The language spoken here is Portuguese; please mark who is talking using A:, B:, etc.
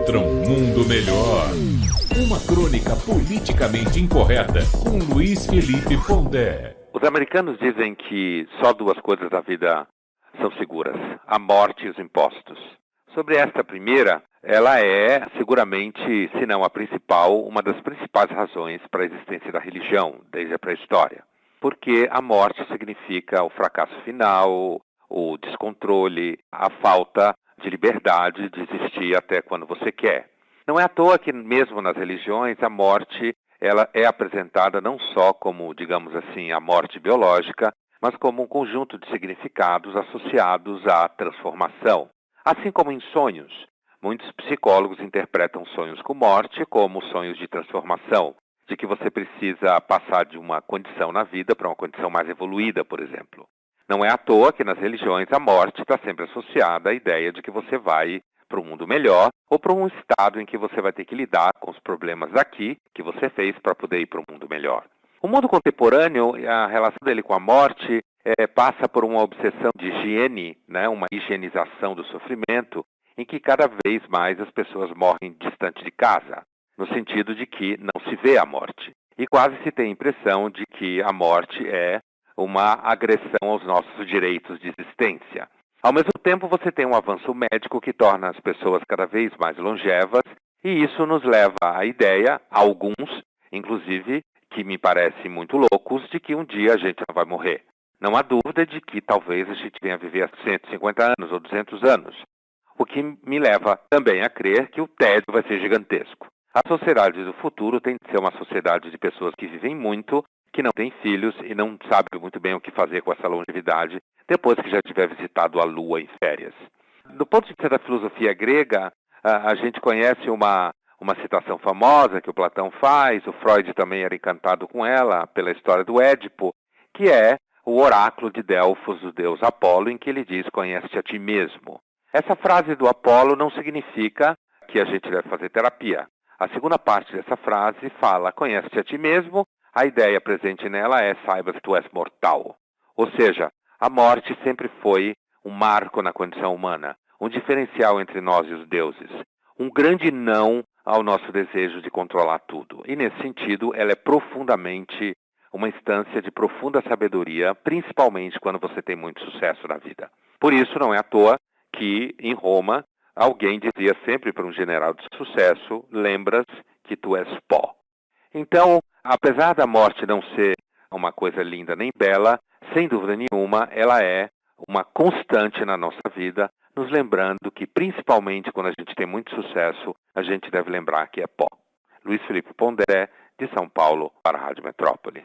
A: contra um mundo melhor. Uma crônica politicamente incorreta com Luiz Felipe Pondé.
B: Os americanos dizem que só duas coisas da vida são seguras: a morte e os impostos. Sobre esta primeira, ela é seguramente, se não a principal, uma das principais razões para a existência da religião desde a pré-história. Porque a morte significa o fracasso final, o descontrole, a falta de liberdade de existir até quando você quer. Não é à toa que mesmo nas religiões a morte ela é apresentada não só como, digamos assim, a morte biológica, mas como um conjunto de significados associados à transformação. Assim como em sonhos, muitos psicólogos interpretam sonhos com morte como sonhos de transformação, de que você precisa passar de uma condição na vida para uma condição mais evoluída, por exemplo. Não é à toa que nas religiões a morte está sempre associada à ideia de que você vai para um mundo melhor ou para um estado em que você vai ter que lidar com os problemas daqui que você fez para poder ir para um mundo melhor. O mundo contemporâneo, a relação dele com a morte, passa por uma obsessão de higiene, uma higienização do sofrimento, em que cada vez mais as pessoas morrem distante de casa, no sentido de que não se vê a morte. E quase se tem a impressão de que a morte é uma agressão aos nossos direitos de existência. Ao mesmo tempo, você tem um avanço médico que torna as pessoas cada vez mais longevas, e isso nos leva à ideia, alguns, inclusive, que me parecem muito loucos, de que um dia a gente não vai morrer. Não há dúvida de que talvez a gente venha viver 150 anos ou 200 anos, o que me leva também a crer que o tédio vai ser gigantesco. A sociedade do futuro tem de ser uma sociedade de pessoas que vivem muito, que não têm filhos e não sabem muito bem o que fazer com essa longevidade depois que já tiver visitado a Lua em férias. Do ponto de vista da filosofia grega, a gente conhece uma citação famosa que o Platão faz, o Freud também era encantado com ela, pela história do Édipo, que é o oráculo de Delfos, do deus Apolo, em que ele diz: conhece-te a ti mesmo. Essa frase do Apolo não significa que a gente deve fazer terapia. A segunda parte dessa frase fala: conhece-te a ti mesmo. A ideia presente nela é: saiba que tu és mortal. Ou seja, a morte sempre foi um marco na condição humana, um diferencial entre nós e os deuses, um grande não ao nosso desejo de controlar tudo. E nesse sentido, ela é profundamente uma instância de profunda sabedoria, principalmente quando você tem muito sucesso na vida. Por isso, não é à toa que em Roma alguém dizia sempre para um general de sucesso: lembras que tu és pó. Então, apesar da morte não ser uma coisa linda nem bela, sem dúvida nenhuma, ela é uma constante na nossa vida, nos lembrando que, principalmente quando a gente tem muito sucesso, a gente deve lembrar que é pó. Luiz Felipe Pondé, de São Paulo, para a Rádio Metrópole.